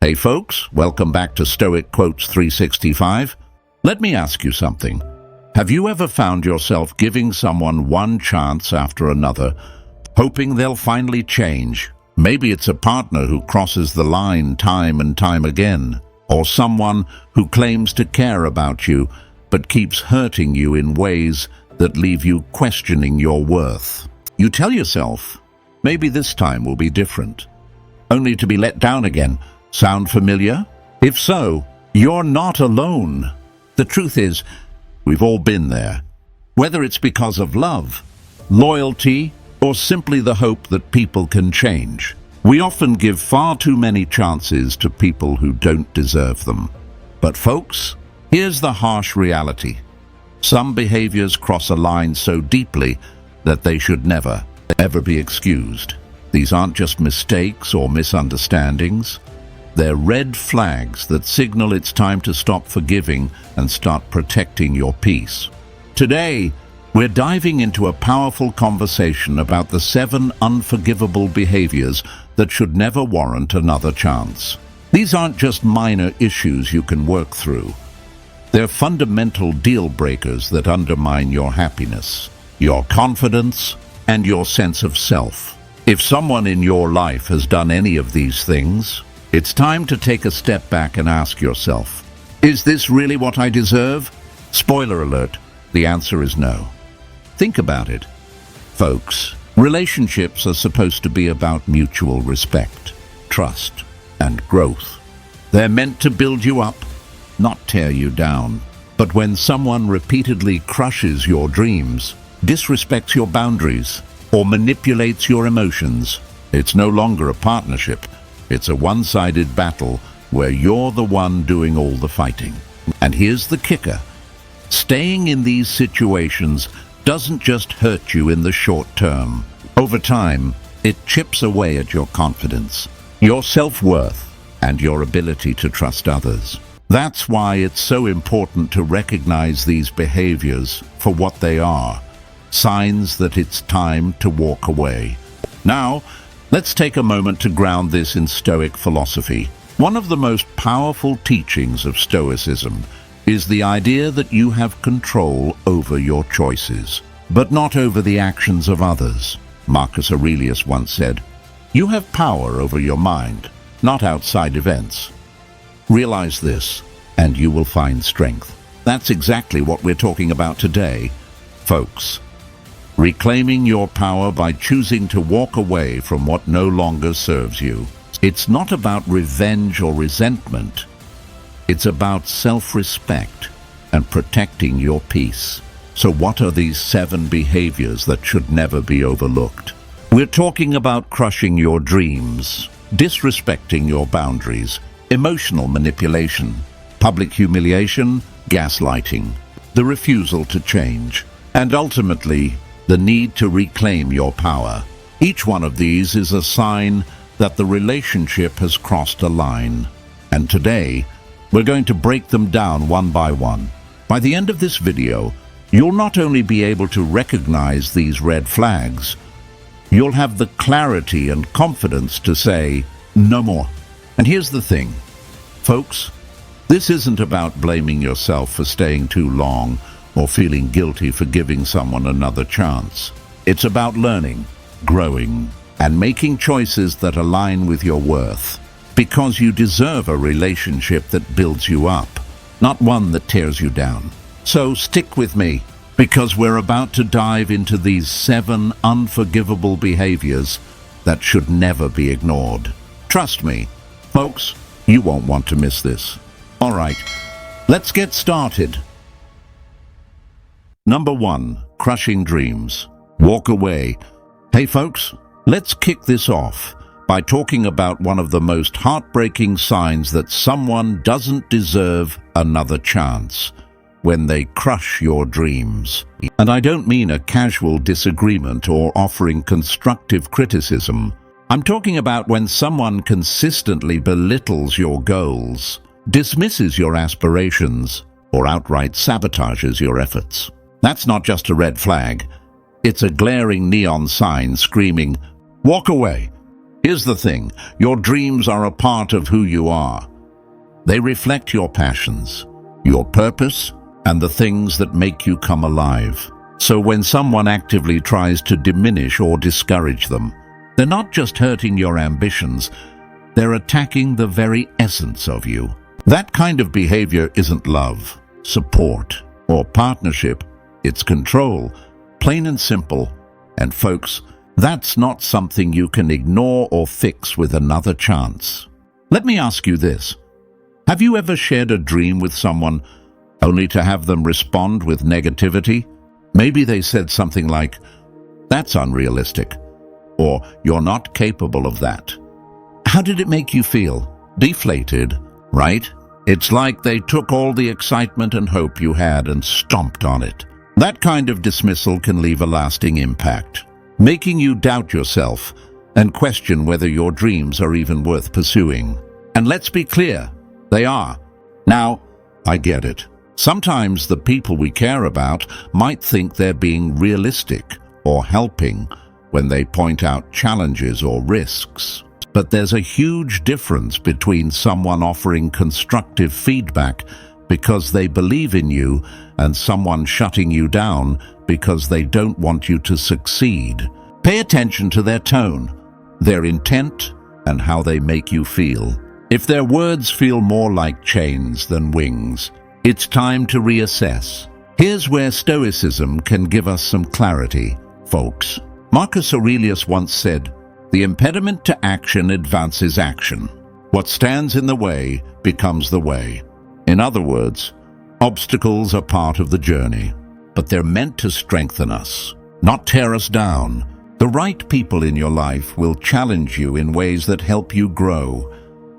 Hey folks, welcome back to Stoic Quotes 365. Let me ask you something. Have you ever found yourself giving someone one chance after another, hoping they'll finally change? Maybe it's a partner who crosses the line time and time again, or someone who claims to care about you but keeps hurting you in ways that leave you questioning your worth. You tell yourself, maybe this time will be different, only to be let down again. Sound familiar? If so, you're not alone. The truth is, we've all been there. Whether it's because of love, loyalty, or simply the hope that people can change. We often give far too many chances to people who don't deserve them. But folks, here's the harsh reality. Some behaviors cross a line so deeply that they should never, ever be excused. These aren't just mistakes or misunderstandings. They're red flags that signal it's time to stop forgiving and start protecting your peace. Today, we're diving into a powerful conversation about the 7 unforgivable behaviors that should never warrant another chance. These aren't just minor issues you can work through. They're fundamental deal breakers that undermine your happiness, your confidence, and your sense of self. If someone in your life has done any of these things, it's time to take a step back and ask yourself, is this really what I deserve? Spoiler alert, the answer is no. Think about it. Folks, relationships are supposed to be about mutual respect, trust, and growth. They're meant to build you up, not tear you down. But when someone repeatedly crushes your dreams, disrespects your boundaries, or manipulates your emotions, it's no longer a partnership. It's a one-sided battle where you're the one doing all the fighting. And here's the kicker. Staying in these situations doesn't just hurt you in the short term. Over time, it chips away at your confidence, your self-worth, and your ability to trust others. That's why it's so important to recognize these behaviors for what they are, signs that it's time to walk away. Now, let's take a moment to ground this in Stoic philosophy. One of the most powerful teachings of Stoicism is the idea that you have control over your choices, but not over the actions of others. Marcus Aurelius once said, "You have power over your mind, not outside events. Realize this, and you will find strength." That's exactly what we're talking about today, folks. Reclaiming your power by choosing to walk away from what no longer serves you. It's not about revenge or resentment. It's about self-respect and protecting your peace. So what are these 7 behaviors that should never be overlooked? We're talking about crushing your dreams, disrespecting your boundaries, emotional manipulation, public humiliation, gaslighting, the refusal to change, and ultimately, the need to reclaim your power. Each one of these is a sign that the relationship has crossed a line. And today, we're going to break them down one by one. By the end of this video, you'll not only be able to recognize these red flags, you'll have the clarity and confidence to say, no more. And here's the thing, folks, this isn't about blaming yourself for staying too long or feeling guilty for giving someone another chance. It's about learning, growing, and making choices that align with your worth, because you deserve a relationship that builds you up, not one that tears you down. So stick with me, because we're about to dive into these 7 unforgivable behaviors that should never be ignored. Trust me, folks, you won't want to miss this. All right, let's get started. Number 1, crushing dreams. Walk away. Hey folks, let's kick this off by talking about one of the most heartbreaking signs that someone doesn't deserve another chance: when they crush your dreams. And I don't mean a casual disagreement or offering constructive criticism. I'm talking about when someone consistently belittles your goals, dismisses your aspirations, or outright sabotages your efforts. That's not just a red flag. It's a glaring neon sign screaming, "Walk away." Here's the thing, your dreams are a part of who you are. They reflect your passions, your purpose, and the things that make you come alive. So when someone actively tries to diminish or discourage them, they're not just hurting your ambitions, they're attacking the very essence of you. That kind of behavior isn't love, support, or partnership. It's control, plain and simple. And folks, that's not something you can ignore or fix with another chance. Let me ask you this. Have you ever shared a dream with someone only to have them respond with negativity? Maybe they said something like, "That's unrealistic," or "You're not capable of that." How did it make you feel? Deflated, right? It's like they took all the excitement and hope you had and stomped on it. That kind of dismissal can leave a lasting impact, making you doubt yourself and question whether your dreams are even worth pursuing. And let's be clear, they are. Now, I get it. Sometimes the people we care about might think they're being realistic or helping when they point out challenges or risks. But there's a huge difference between someone offering constructive feedback because they believe in you and someone shutting you down because they don't want you to succeed. Pay attention to their tone, their intent, and how they make you feel. If their words feel more like chains than wings, it's time to reassess. Here's where Stoicism can give us some clarity, folks. Marcus Aurelius once said, "The impediment to action advances action. What stands in the way becomes the way." In other words, obstacles are part of the journey, but they're meant to strengthen us, not tear us down. The right people in your life will challenge you in ways that help you grow.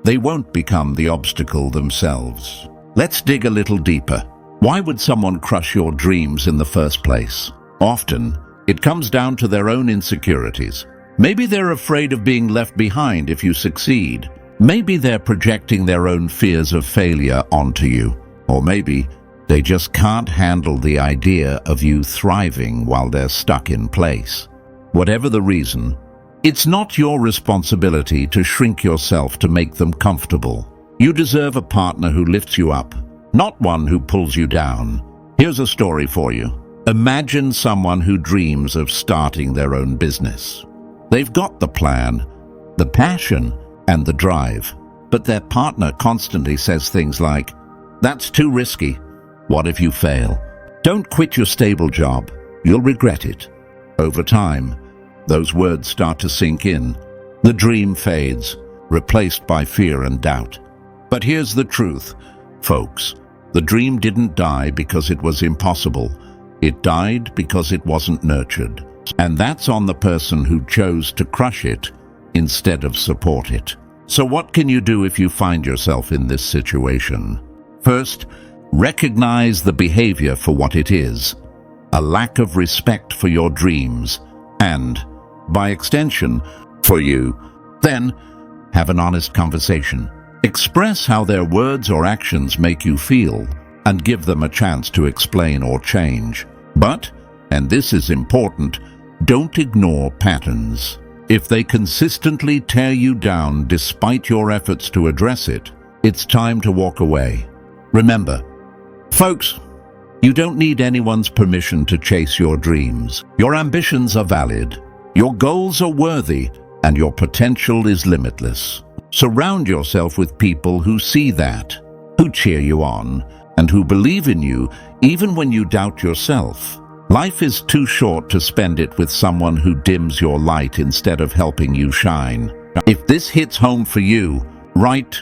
They won't become the obstacle themselves. Let's dig a little deeper. Why would someone crush your dreams in the first place? Often, it comes down to their own insecurities. Maybe they're afraid of being left behind if you succeed. Maybe they're projecting their own fears of failure onto you. Or maybe they just can't handle the idea of you thriving while they're stuck in place. Whatever the reason, it's not your responsibility to shrink yourself to make them comfortable. You deserve a partner who lifts you up, not one who pulls you down. Here's a story for you. Imagine someone who dreams of starting their own business. They've got the plan, the passion, and the drive, but their partner constantly says things like, "That's too risky. What if you fail? Don't quit your stable job. You'll regret it." Over time, those words start to sink in. The dream fades, replaced by fear and doubt. But here's the truth, folks. The dream didn't die because it was impossible. It died because it wasn't nurtured. And that's on the person who chose to crush it instead of support it. So what can you do if you find yourself in this situation? First, recognize the behavior for what it is, a lack of respect for your dreams, and, by extension, for you. Then, have an honest conversation. Express how their words or actions make you feel, and give them a chance to explain or change. But, and this is important, don't ignore patterns. If they consistently tear you down despite your efforts to address it, it's time to walk away. Remember, folks, you don't need anyone's permission to chase your dreams. Your ambitions are valid, your goals are worthy, and your potential is limitless. Surround yourself with people who see that, who cheer you on, and who believe in you even when you doubt yourself. Life is too short to spend it with someone who dims your light instead of helping you shine. If this hits home for you, write,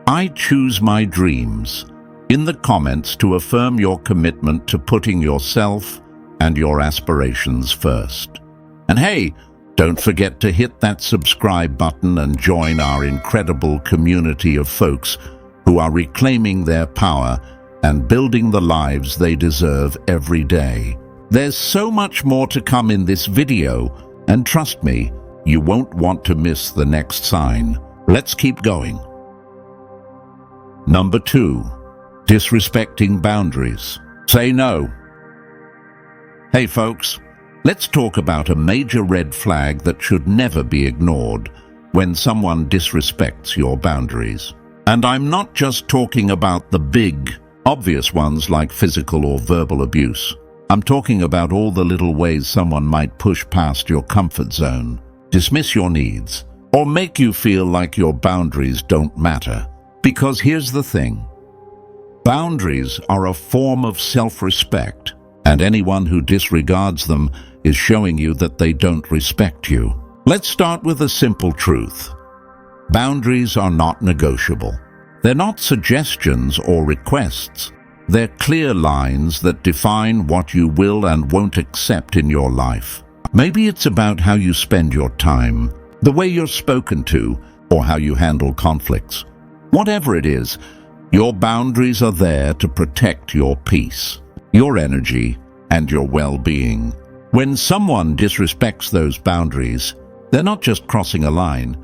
"I choose my dreams," in the comments to affirm your commitment to putting yourself and your aspirations first. And hey, don't forget to hit that subscribe button and join our incredible community of folks who are reclaiming their power and building the lives they deserve every day. There's so much more to come in this video, and trust me, you won't want to miss the next sign. Let's keep going. Number 2, disrespecting boundaries. Say no. Hey folks, let's talk about a major red flag that should never be ignored: when someone disrespects your boundaries. And I'm not just talking about the big, obvious ones like physical or verbal abuse. I'm talking about all the little ways someone might push past your comfort zone, dismiss your needs, or make you feel like your boundaries don't matter. Because here's the thing. Boundaries are a form of self-respect, and anyone who disregards them is showing you that they don't respect you. Let's start with a simple truth. Boundaries are not negotiable. They're not suggestions or requests. They're clear lines that define what you will and won't accept in your life. Maybe it's about how you spend your time, the way you're spoken to, or how you handle conflicts. Whatever it is, your boundaries are there to protect your peace, your energy, and your well-being. When someone disrespects those boundaries, they're not just crossing a line.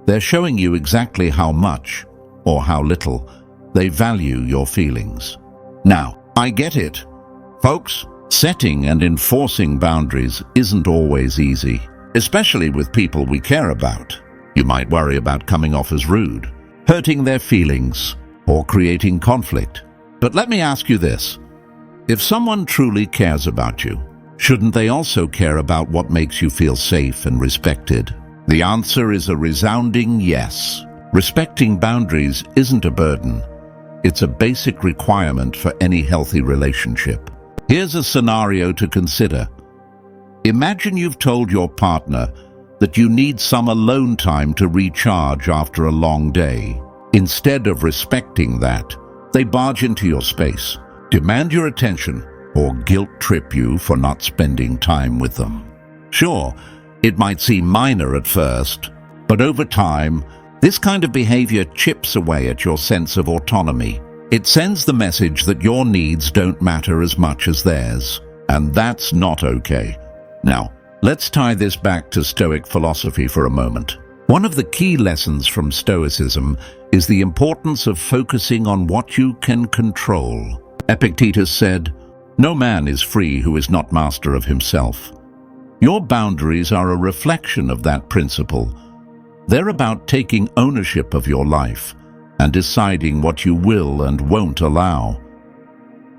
They're showing you exactly how much, or how little, they value your feelings. Now, I get it. Folks, setting and enforcing boundaries isn't always easy, especially with people we care about. You might worry about coming off as rude, hurting their feelings, or creating conflict. But let me ask you this. If someone truly cares about you, shouldn't they also care about what makes you feel safe and respected? The answer is a resounding yes. Respecting boundaries isn't a burden. It's a basic requirement for any healthy relationship. Here's a scenario to consider. Imagine you've told your partner that you need some alone time to recharge after a long day. Instead of respecting that, they barge into your space, demand your attention, or guilt trip you for not spending time with them. Sure, it might seem minor at first, but over time, this kind of behavior chips away at your sense of autonomy. It sends the message that your needs don't matter as much as theirs, and that's not okay. Now, let's tie this back to Stoic philosophy for a moment. One of the key lessons from Stoicism is the importance of focusing on what you can control. Epictetus said, "No man is free who is not master of himself." Your boundaries are a reflection of that principle. They're about taking ownership of your life and deciding what you will and won't allow.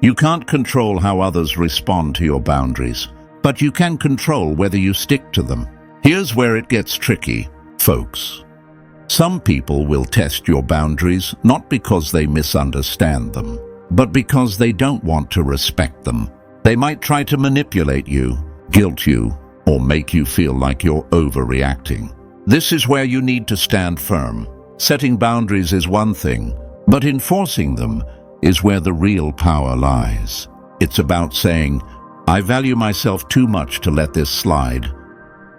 You can't control how others respond to your boundaries, but you can control whether you stick to them. Here's where it gets tricky, folks. Some people will test your boundaries not because they misunderstand them, but because they don't want to respect them. They might try to manipulate you, guilt you, or make you feel like you're overreacting. This is where you need to stand firm. Setting boundaries is one thing, but enforcing them is where the real power lies. It's about saying, "I value myself too much to let this slide."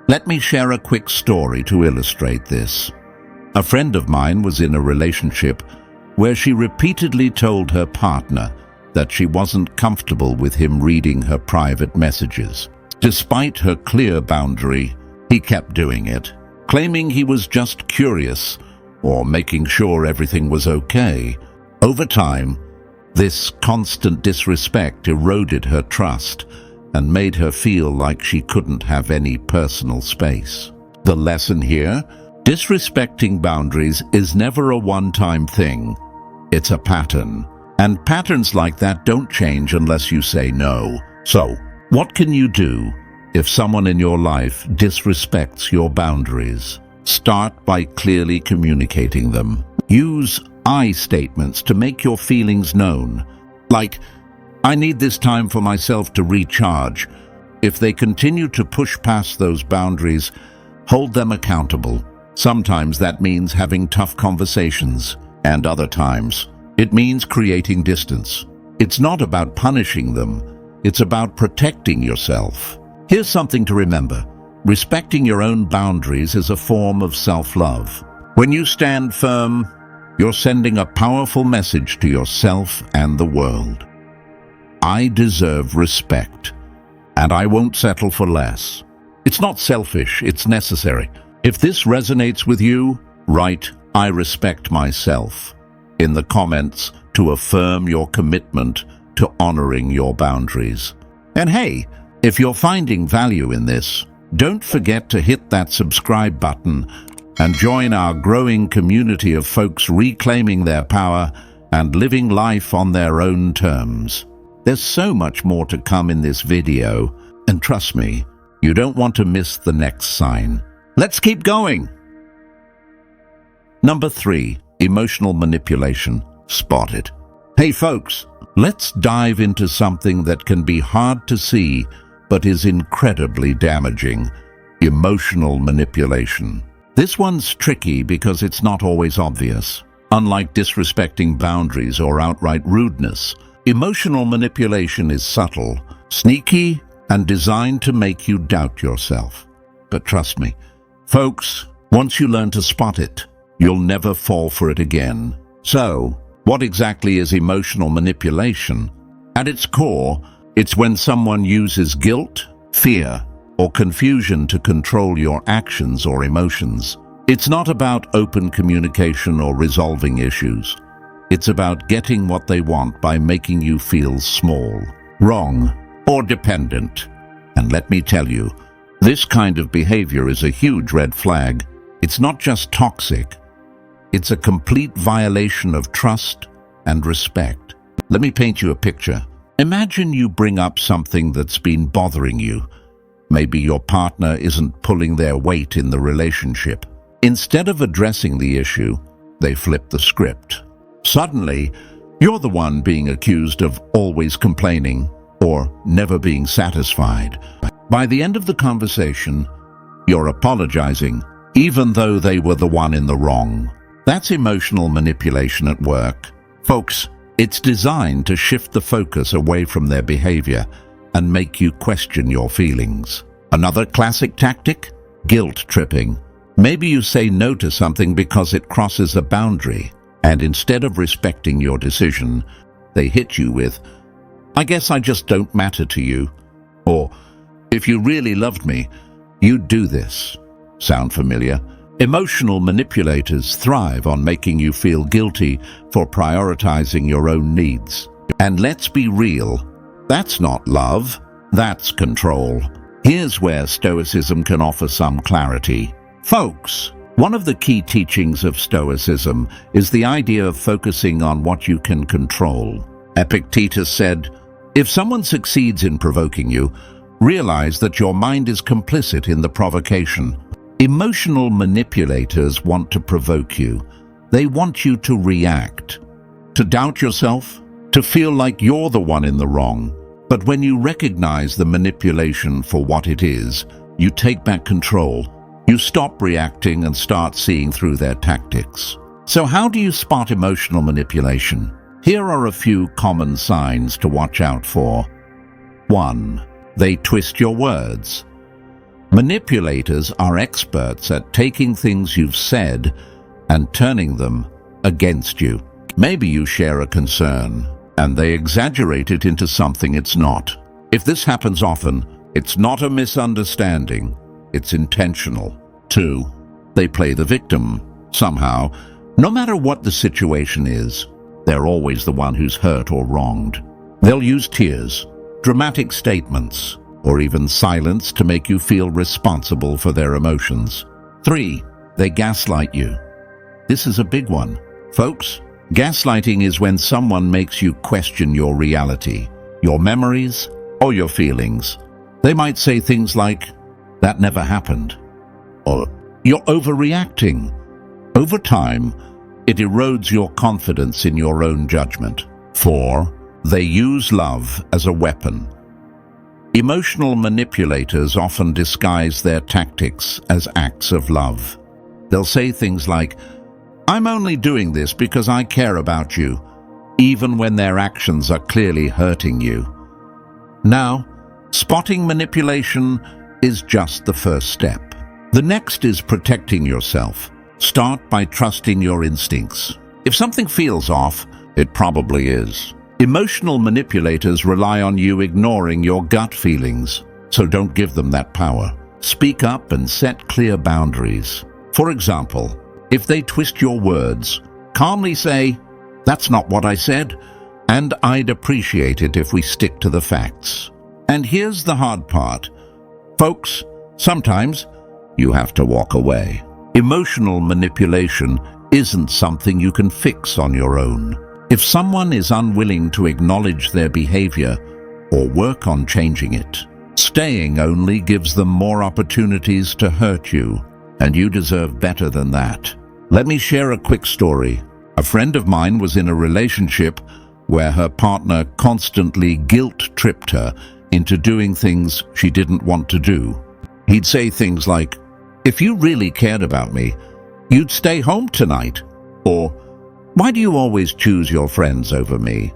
Let me share a quick story to illustrate this. A friend of mine was in a relationship where she repeatedly told her partner that she wasn't comfortable with him reading her private messages. Despite her clear boundary, he kept doing it, claiming he was just curious or making sure everything was okay. Over time, this constant disrespect eroded her trust and made her feel like she couldn't have any personal space. The lesson here? Disrespecting boundaries is never a one-time thing. It's a pattern. And patterns like that don't change unless you say no. So, what can you do if someone in your life disrespects your boundaries? Start by clearly communicating them. Use I statements to make your feelings known. Like, "I need this time for myself to recharge." If they continue to push past those boundaries, hold them accountable. Sometimes that means having tough conversations, and other times it means creating distance. It's not about punishing them, it's about protecting yourself. Here's something to remember. Respecting your own boundaries is a form of self-love. When you stand firm, you're sending a powerful message to yourself and the world. I deserve respect, and I won't settle for less. It's not selfish, it's necessary. If this resonates with you, write, "I respect myself," in the comments to affirm your commitment to honoring your boundaries. And hey, if you're finding value in this, don't forget to hit that subscribe button and join our growing community of folks reclaiming their power and living life on their own terms. There's so much more to come in this video, and trust me, you don't want to miss the next sign. Let's keep going! Number 3. Emotional manipulation. Spot it. Hey folks, let's dive into something that can be hard to see but is incredibly damaging. Emotional manipulation. This one's tricky because it's not always obvious. Unlike disrespecting boundaries or outright rudeness, emotional manipulation is subtle, sneaky, and designed to make you doubt yourself. But trust me, folks, once you learn to spot it, you'll never fall for it again. So, what exactly is emotional manipulation? At its core, it's when someone uses guilt, fear, or confusion to control your actions or emotions. It's not about open communication or resolving issues. It's about getting what they want by making you feel small, wrong, or dependent. And let me tell you, this kind of behavior is a huge red flag. It's not just toxic. It's a complete violation of trust and respect. Let me paint you a picture. Imagine you bring up something that's been bothering you. Maybe your partner isn't pulling their weight in the relationship. Instead of addressing the issue, they flip the script. Suddenly, you're the one being accused of always complaining or never being satisfied. By the end of the conversation, you're apologizing, even though they were the one in the wrong. That's emotional manipulation at work. Folks, it's designed to shift the focus away from their behavior and make you question your feelings. Another classic tactic? Guilt tripping. Maybe you say no to something because it crosses a boundary, and instead of respecting your decision, they hit you with, "I guess I just don't matter to you," or, "If you really loved me, you'd do this." Sound familiar? Emotional manipulators thrive on making you feel guilty for prioritizing your own needs. And let's be real, that's not love, that's control. Here's where Stoicism can offer some clarity. Folks, one of the key teachings of Stoicism is the idea of focusing on what you can control. Epictetus said, "If someone succeeds in provoking you, realize that your mind is complicit in the provocation." Emotional manipulators want to provoke you. They want you to react, to doubt yourself, to feel like you're the one in the wrong. But when you recognize the manipulation for what it is, you take back control. You stop reacting and start seeing through their tactics. So how do you spot emotional manipulation? Here are a few common signs to watch out for. 1. They twist your words. Manipulators are experts at taking things you've said and turning them against you. Maybe you share a concern, and they exaggerate it into something it's not. If this happens often, it's not a misunderstanding, it's intentional. 2. They play the victim. Somehow, no matter what the situation is, they're always the one who's hurt or wronged. They'll use tears, dramatic statements, or even silence to make you feel responsible for their emotions. 3. They gaslight you. This is a big one. Folks, gaslighting is when someone makes you question your reality, your memories, or your feelings. They might say things like, "That never happened," or "You're overreacting." Over time, it erodes your confidence in your own judgment. 4. They use love as a weapon. Emotional manipulators often disguise their tactics as acts of love. They'll say things like, "I'm only doing this because I care about you," even when their actions are clearly hurting you. Now, spotting manipulation is just the first step. The next is protecting yourself. Start by trusting your instincts. If something feels off, it probably is. Emotional manipulators rely on you ignoring your gut feelings, so don't give them that power. Speak up and set clear boundaries. For example, if they twist your words, calmly say, "That's not what I said, and I'd appreciate it if we stick to the facts." And here's the hard part. Folks, sometimes you have to walk away. Emotional manipulation isn't something you can fix on your own. If someone is unwilling to acknowledge their behavior or work on changing it, staying only gives them more opportunities to hurt you, and you deserve better than that. Let me share a quick story. A friend of mine was in a relationship where her partner constantly guilt-tripped her into doing things she didn't want to do. He'd say things like, "If you really cared about me, you'd stay home tonight," or "Why do you always choose your friends over me?"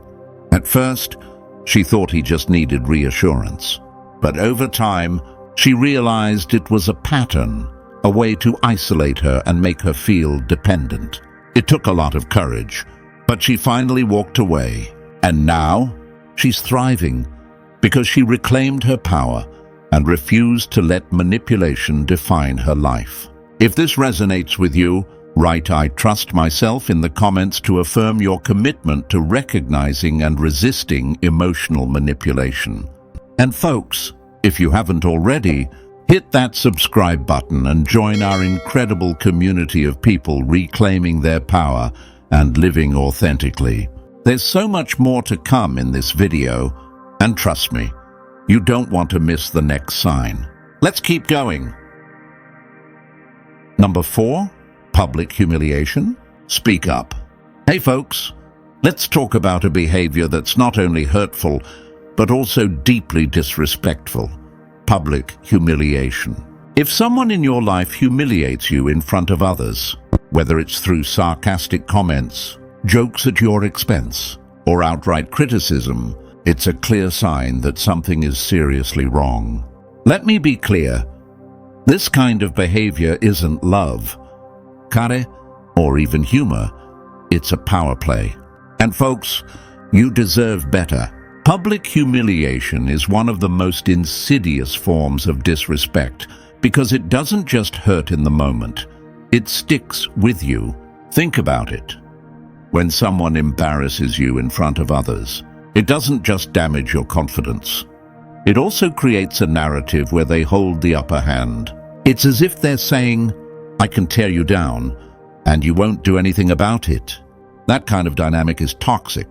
At first, she thought he just needed reassurance. But over time, she realized it was a pattern, a way to isolate her and make her feel dependent. It took a lot of courage, but she finally walked away. And now, she's thriving because she reclaimed her power and refused to let manipulation define her life. If this resonates with you, write "I trust myself" in the comments to affirm your commitment to recognizing and resisting emotional manipulation. And folks, if you haven't already, hit that subscribe button and join our incredible community of people reclaiming their power and living authentically. There's so much more to come in this video, and trust me, you don't want to miss the next sign. Let's keep going. Number 4. Public humiliation. Speak up. Hey folks, let's talk about a behavior that's not only hurtful, but also deeply disrespectful. Public humiliation. If someone in your life humiliates you in front of others, whether it's through sarcastic comments, jokes at your expense, or outright criticism, it's a clear sign that something is seriously wrong. Let me be clear. This kind of behavior isn't love, care, or even humor. It's a power play. And folks, you deserve better. Public humiliation is one of the most insidious forms of disrespect because it doesn't just hurt in the moment. It sticks with you. Think about it. When someone embarrasses you in front of others, it doesn't just damage your confidence. It also creates a narrative where they hold the upper hand. It's as if they're saying, "I can tear you down, and you won't do anything about it." That kind of dynamic is toxic,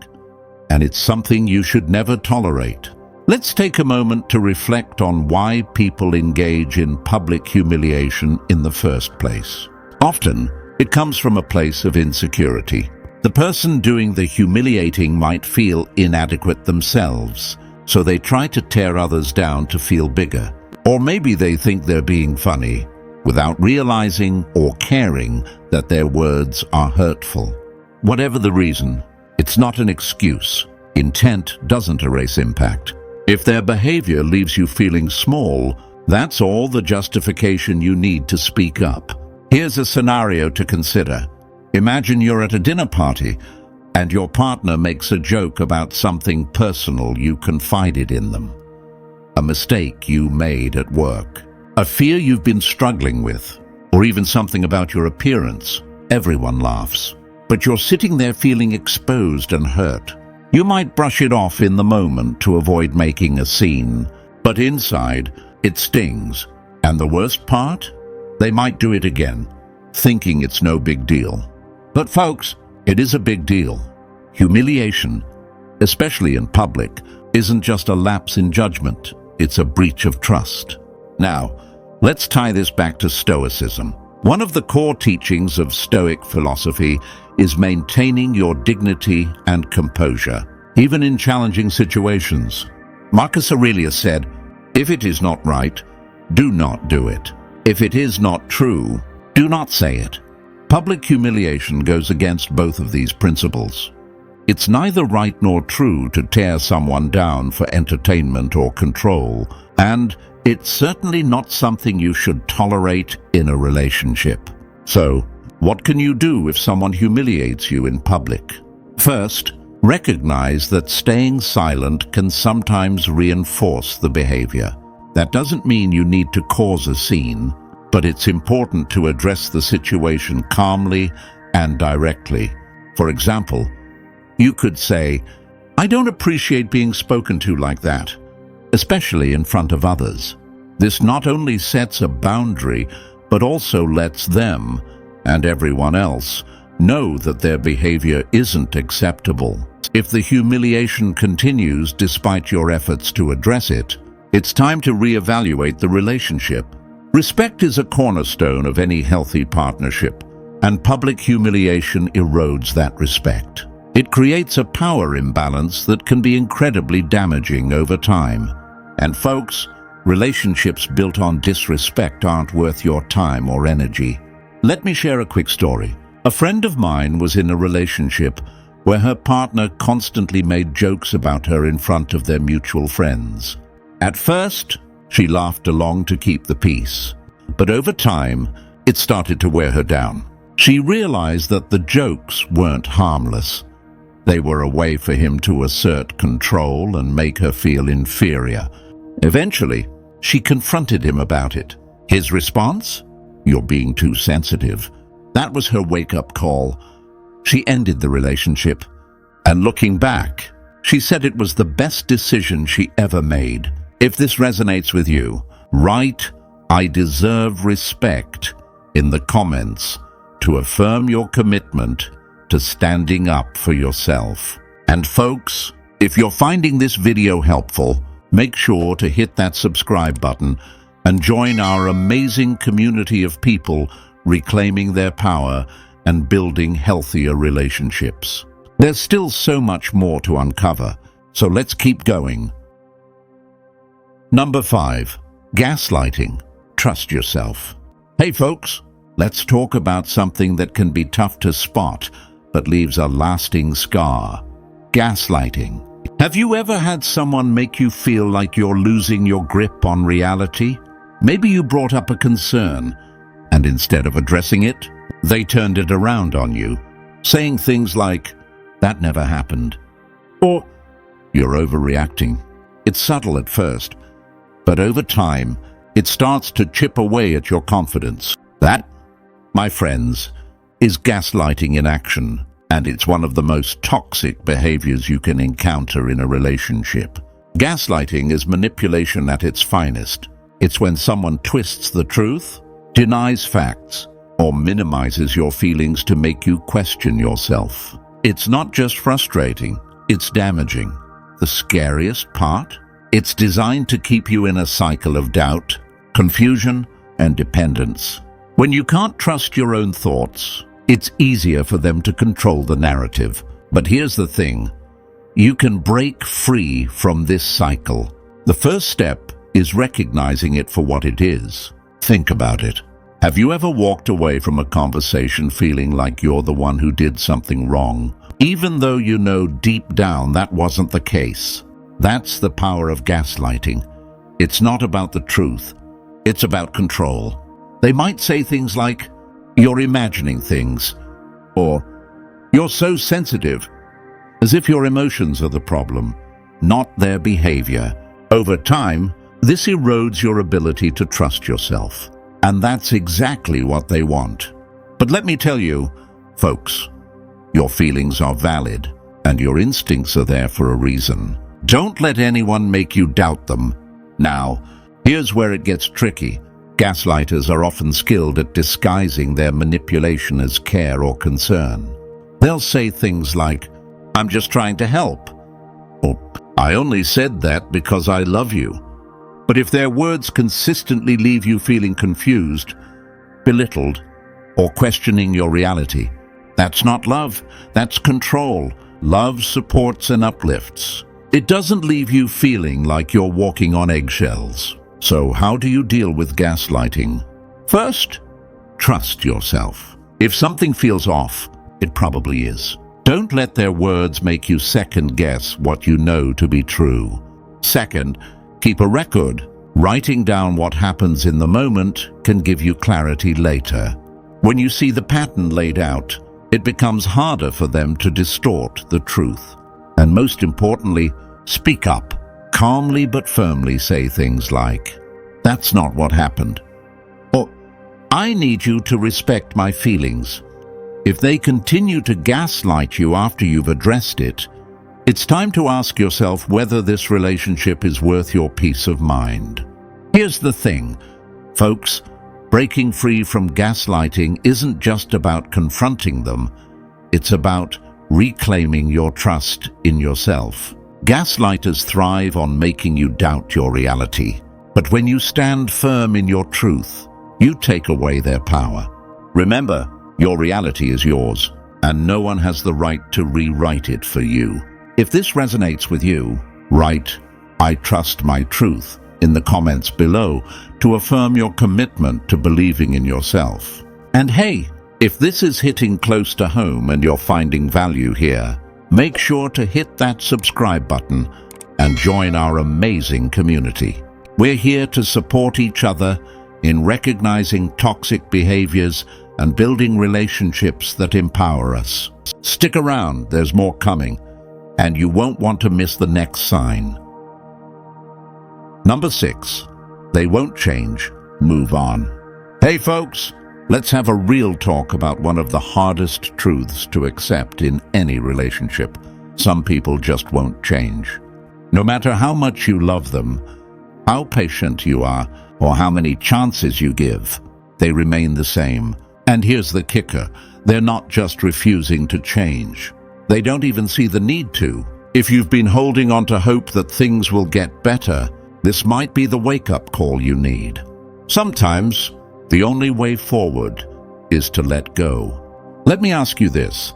and it's something you should never tolerate. Let's take a moment to reflect on why people engage in public humiliation in the first place. Often, it comes from a place of insecurity. The person doing the humiliating might feel inadequate themselves, so they try to tear others down to feel bigger. Or maybe they think they're being funny, without realizing or caring that their words are hurtful. Whatever the reason, it's not an excuse. Intent doesn't erase impact. If their behavior leaves you feeling small, that's all the justification you need to speak up. Here's a scenario to consider. Imagine you're at a dinner party and your partner makes a joke about something personal you confided in them. A mistake you made at work, a fear you've been struggling with, or even something about your appearance. Everyone laughs, but you're sitting there feeling exposed and hurt. You might brush it off in the moment to avoid making a scene, but inside, it stings. And the worst part? They might do it again, thinking it's no big deal. But folks, it is a big deal. Humiliation, especially in public, isn't just a lapse in judgment, it's a breach of trust. Now, let's tie this back to Stoicism. One of the core teachings of Stoic philosophy is maintaining your dignity and composure, even in challenging situations. Marcus Aurelius said, "If it is not right, do not do it. If it is not true, do not say it." Public humiliation goes against both of these principles. It's neither right nor true to tear someone down for entertainment or control, and it's certainly not something you should tolerate in a relationship. So, what can you do if someone humiliates you in public? First, recognize that staying silent can sometimes reinforce the behavior. That doesn't mean you need to cause a scene, but it's important to address the situation calmly and directly. For example, you could say, "I don't appreciate being spoken to like that, especially in front of others." This not only sets a boundary, but also lets them, and everyone else, know that their behavior isn't acceptable. If the humiliation continues despite your efforts to address it, it's time to reevaluate the relationship. Respect is a cornerstone of any healthy partnership, and public humiliation erodes that respect. It creates a power imbalance that can be incredibly damaging over time. And folks, relationships built on disrespect aren't worth your time or energy. Let me share a quick story. A friend of mine was in a relationship where her partner constantly made jokes about her in front of their mutual friends. At first, she laughed along to keep the peace, but over time, it started to wear her down. She realized that the jokes weren't harmless. They were a way for him to assert control and make her feel inferior. Eventually, she confronted him about it. His response? "You're being too sensitive." That was her wake-up call. She ended the relationship, and looking back, she said it was the best decision she ever made. If this resonates with you, write "I deserve respect" in the comments to affirm your commitment to standing up for yourself. And folks, if you're finding this video helpful, make sure to hit that subscribe button and join our amazing community of people reclaiming their power and building healthier relationships. There's still so much more to uncover, so let's keep going. Number 5. Gaslighting. Trust yourself. Hey folks, let's talk about something that can be tough to spot, but leaves a lasting scar. Gaslighting. Have you ever had someone make you feel like you're losing your grip on reality? Maybe you brought up a concern, and instead of addressing it, they turned it around on you, saying things like, "That never happened," or "You're overreacting." It's subtle at first, but over time, it starts to chip away at your confidence. That, my friends, is gaslighting in action, and it's one of the most toxic behaviors you can encounter in a relationship. Gaslighting is manipulation at its finest. It's when someone twists the truth, denies facts, or minimizes your feelings to make you question yourself. It's not just frustrating, it's damaging. The scariest part? It's designed to keep you in a cycle of doubt, confusion, and dependence. When you can't trust your own thoughts, it's easier for them to control the narrative. But here's the thing. You can break free from this cycle. The first step is recognizing it for what it is. Think about it. Have you ever walked away from a conversation feeling like you're the one who did something wrong, even though you know deep down that wasn't the case? That's the power of gaslighting. It's not about the truth. It's about control. They might say things like, "You're imagining things," or "You're so sensitive," as if your emotions are the problem, not their behavior. Over time, this erodes your ability to trust yourself. And that's exactly what they want. But let me tell you, folks, your feelings are valid, and your instincts are there for a reason. Don't let anyone make you doubt them. Now, here's where it gets tricky. Gaslighters are often skilled at disguising their manipulation as care or concern. They'll say things like, "I'm just trying to help," or "I only said that because I love you." But if their words consistently leave you feeling confused, belittled, or questioning your reality, that's not love, that's control. Love supports and uplifts. It doesn't leave you feeling like you're walking on eggshells. So how do you deal with gaslighting? First, trust yourself. If something feels off, it probably is. Don't let their words make you second-guess what you know to be true. Second, keep a record. Writing down what happens in the moment can give you clarity later. When you see the pattern laid out, it becomes harder for them to distort the truth. And most importantly, speak up. Calmly but firmly say things like, "That's not what happened," or "I need you to respect my feelings." If they continue to gaslight you after you've addressed it, it's time to ask yourself whether this relationship is worth your peace of mind. Here's the thing, folks, Breaking free from gaslighting isn't just about confronting them, it's about reclaiming your trust in yourself. Gaslighters thrive on making you doubt your reality, but when you stand firm in your truth, you take away their power. Remember, your reality is yours, and no one has the right to rewrite it for you. If this resonates with you, write, "I trust my truth," in the comments below to affirm your commitment to believing in yourself. And hey, if this is hitting close to home and you're finding value here, make sure to hit that subscribe button and join our amazing community. We're here to support each other in recognizing toxic behaviors and building relationships that empower us. Stick around, there's more coming, and you won't want to miss the next sign. Number 6, they won't change, move on. Hey folks, let's have a real talk about one of the hardest truths to accept in any relationship. Some people just won't change. No matter how much you love them, how patient you are, or how many chances you give, they remain the same. And here's the kicker, they're not just refusing to change. They don't even see the need to. If you've been holding on to hope that things will get better, this might be the wake-up call you need. Sometimes, the only way forward is to let go. Let me ask you this.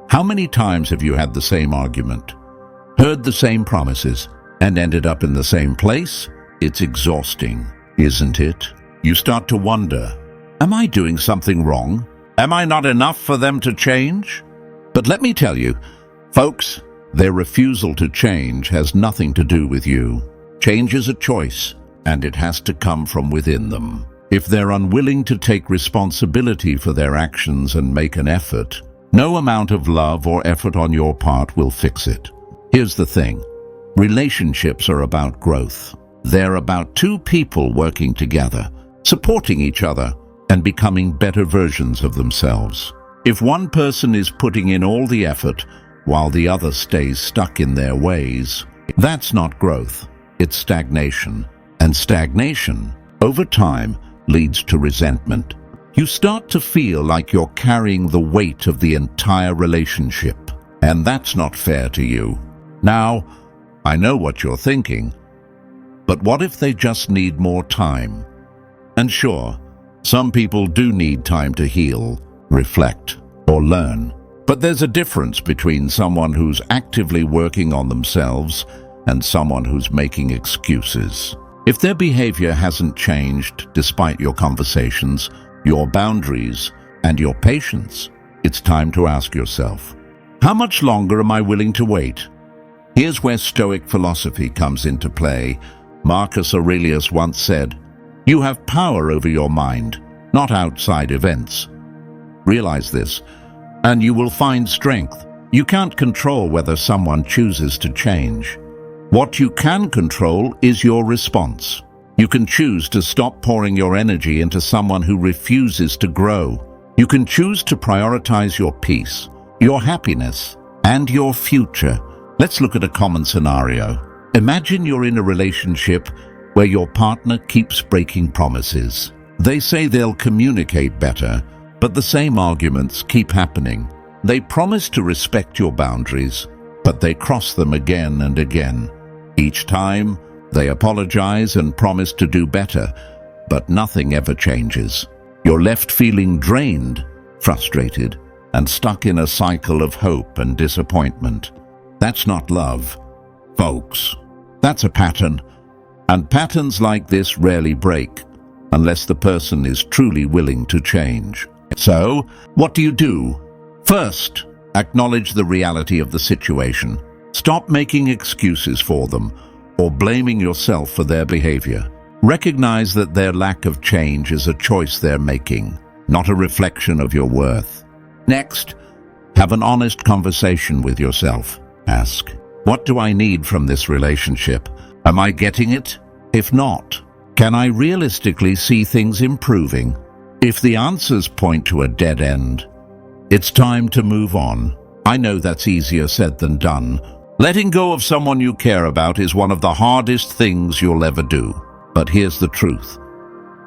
How many times have you had the same argument, heard the same promises, and ended up in the same place? It's exhausting, isn't it? You start to wonder, am I doing something wrong? Am I not enough for them to change? But let me tell you, folks, their refusal to change has nothing to do with you. Change is a choice, and it has to come from within them. If they're unwilling to take responsibility for their actions and make an effort, no amount of love or effort on your part will fix it. Here's the thing. Relationships are about growth. They're about two people working together, supporting each other, and becoming better versions of themselves. If one person is putting in all the effort while the other stays stuck in their ways, that's not growth, it's stagnation. And stagnation, over time, leads to resentment. You start to feel like you're carrying the weight of the entire relationship, and that's not fair to you. Now, I know what you're thinking, but what if they just need more time? And sure, some people do need time to heal, reflect, or learn. But there's a difference between someone who's actively working on themselves and someone who's making excuses. If their behavior hasn't changed despite your conversations, your boundaries, and your patience, it's time to ask yourself, how much longer am I willing to wait? Here's where Stoic philosophy comes into play. Marcus Aurelius once said, "You have power over your mind, not outside events." Realize this, and you will find strength. You can't control whether someone chooses to change. What you can control is your response. You can choose to stop pouring your energy into someone who refuses to grow. You can choose to prioritize your peace, your happiness, and your future. Let's look at a common scenario. Imagine you're in a relationship where your partner keeps breaking promises. They say they'll communicate better, but the same arguments keep happening. They promise to respect your boundaries, but they cross them again and again. Each time, they apologize and promise to do better, but nothing ever changes. You're left feeling drained, frustrated, and stuck in a cycle of hope and disappointment. That's not love, folks. That's a pattern, and patterns like this rarely break unless the person is truly willing to change. So, what do? First, acknowledge the reality of the situation. Stop making excuses for them or blaming yourself for their behavior. Recognize that their lack of change is a choice they're making, not a reflection of your worth. Next, have an honest conversation with yourself. Ask, what do I need from this relationship? Am I getting it? If not, can I realistically see things improving? If the answers point to a dead end, it's time to move on. I know that's easier said than done. Letting go of someone you care about is one of the hardest things you'll ever do. But here's the truth.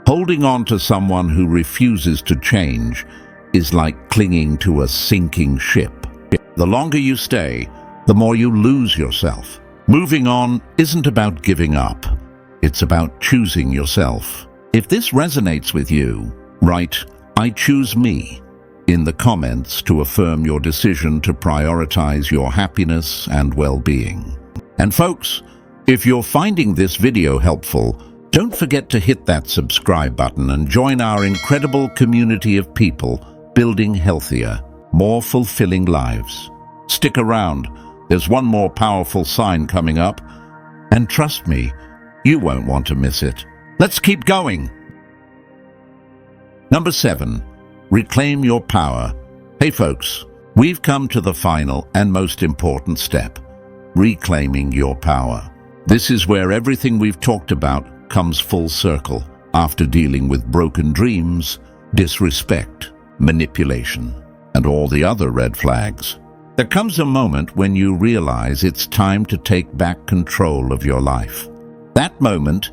Holding on to someone who refuses to change is like clinging to a sinking ship. The longer you stay, the more you lose yourself. Moving on isn't about giving up. It's about choosing yourself. If this resonates with you, write, "I choose me," in the comments to affirm your decision to prioritize your happiness and well-being. And folks, if you're finding this video helpful, don't forget to hit that subscribe button and join our incredible community of people building healthier, more fulfilling lives. Stick around. There's one more powerful sign coming up, and trust me, you won't want to miss it. Let's keep going. Number 7, reclaim your power. Hey folks, we've come to the final and most important step, reclaiming your power. This is where everything we've talked about comes full circle after dealing with broken dreams, disrespect, manipulation, and all the other red flags. There comes a moment when you realize it's time to take back control of your life. That moment,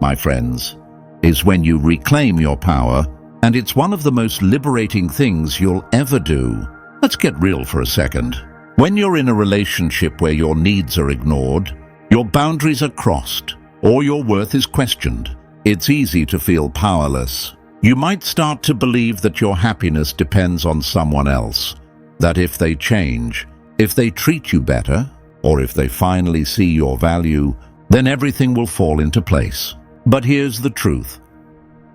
my friends, is when you reclaim your power, and it's one of the most liberating things you'll ever do. Let's get real for a second. When you're in a relationship where your needs are ignored, your boundaries are crossed, or your worth is questioned, it's easy to feel powerless. You might start to believe that your happiness depends on someone else, that if they change, if they treat you better, or if they finally see your value, then everything will fall into place. But here's the truth.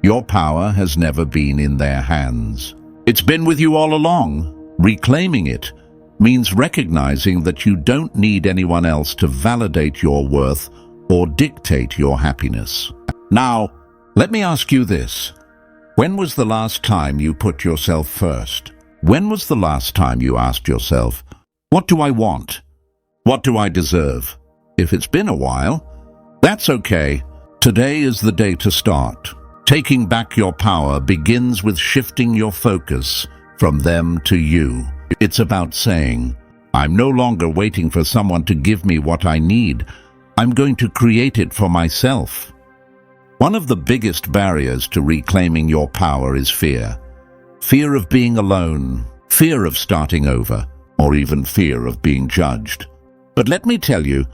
Your power has never been in their hands. It's been with you all along. Reclaiming it means recognizing that you don't need anyone else to validate your worth or dictate your happiness. Now, let me ask you this. When was the last time you put yourself first? When was the last time you asked yourself, what do I want? What do I deserve? If it's been a while, that's okay. Today is the day to start. Taking back your power begins with shifting your focus from them to you. It's about saying, I'm no longer waiting for someone to give me what I need. I'm going to create it for myself. One of the biggest barriers to reclaiming your power is fear. Fear of being alone, fear of starting over, or even fear of being judged. But let me tell you,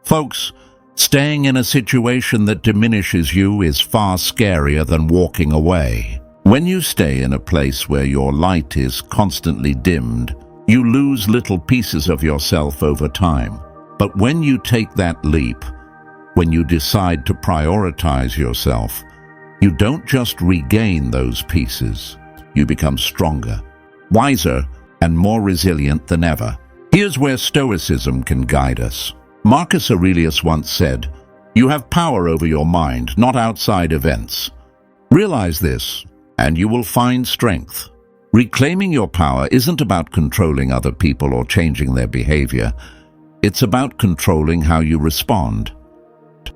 folks, staying in a situation that diminishes you is far scarier than walking away. When you stay in a place where your light is constantly dimmed, you lose little pieces of yourself over time. But when you take that leap, when you decide to prioritize yourself, you don't just regain those pieces. You become stronger, wiser, and more resilient than ever. Here's where Stoicism can guide us. Marcus Aurelius once said, "You have power over your mind, not outside events." Realize this, and you will find strength. Reclaiming your power isn't about controlling other people or changing their behavior. It's about controlling how you respond.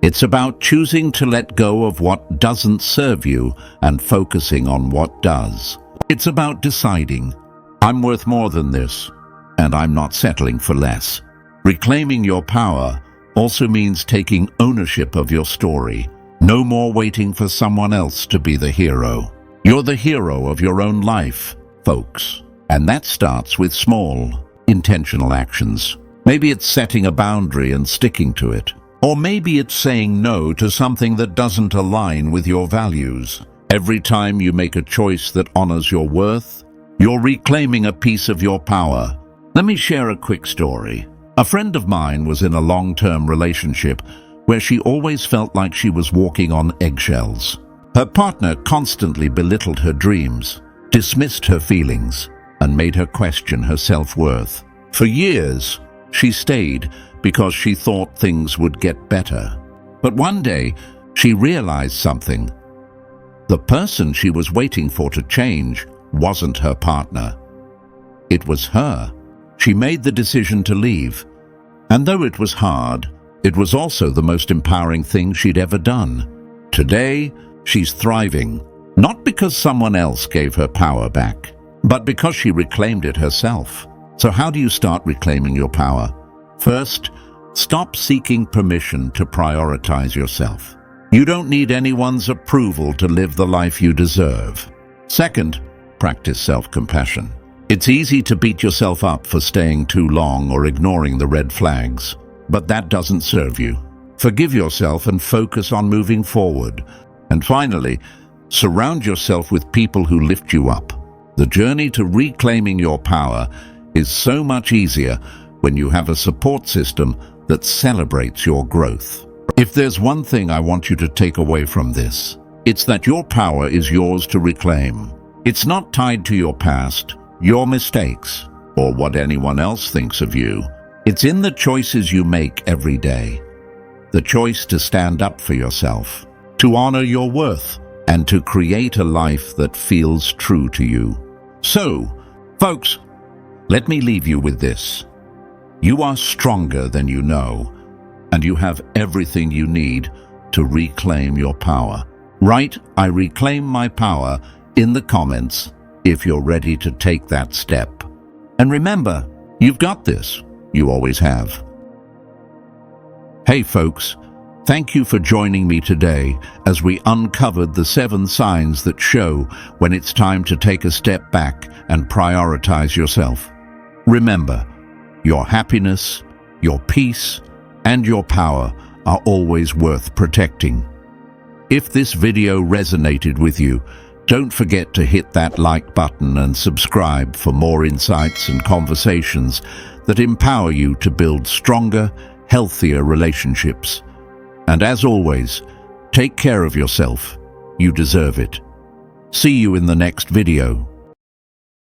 It's about choosing to let go of what doesn't serve you and focusing on what does. It's about deciding, I'm worth more than this, and I'm not settling for less. Reclaiming your power also means taking ownership of your story. No more waiting for someone else to be the hero. You're the hero of your own life, folks. And that starts with small, intentional actions. Maybe it's setting a boundary and sticking to it. Or maybe it's saying no to something that doesn't align with your values. Every time you make a choice that honors your worth, you're reclaiming a piece of your power. Let me share a quick story. A friend of mine was in a long-term relationship where she always felt like she was walking on eggshells. Her partner constantly belittled her dreams, dismissed her feelings, and made her question her self-worth. For years, she stayed because she thought things would get better. But one day, she realized something. The person she was waiting for to change wasn't her partner. It was her. She made the decision to leave. And though it was hard, it was also the most empowering thing she'd ever done. Today, she's thriving, not because someone else gave her power back, but because she reclaimed it herself. So how do you start reclaiming your power? First, stop seeking permission to prioritize yourself. You don't need anyone's approval to live the life you deserve. Second, practice self-compassion. It's easy to beat yourself up for staying too long or ignoring the red flags, but that doesn't serve you. Forgive yourself and focus on moving forward. And finally, surround yourself with people who lift you up. The journey to reclaiming your power is so much easier when you have a support system that celebrates your growth. If there's one thing I want you to take away from this, it's that your power is yours to reclaim. It's not tied to your past, your mistakes, or what anyone else thinks of you. It's in the choices you make every day. The choice to stand up for yourself, to honor your worth, and to create a life that feels true to you. So, folks, let me leave you with this. You are stronger than you know, and you have everything you need to reclaim your power. Write, "I reclaim my power," in the comments if you're ready to take that step. And remember, you've got this. You always have. Hey folks, thank you for joining me today as we uncovered the 7 signs that show when it's time to take a step back and prioritize yourself. Remember, your happiness, your peace, and your power are always worth protecting. If this video resonated with you, don't forget to hit that like button and subscribe for more insights and conversations that empower you to build stronger, healthier relationships. And as always, take care of yourself. You deserve it. See you in the next video.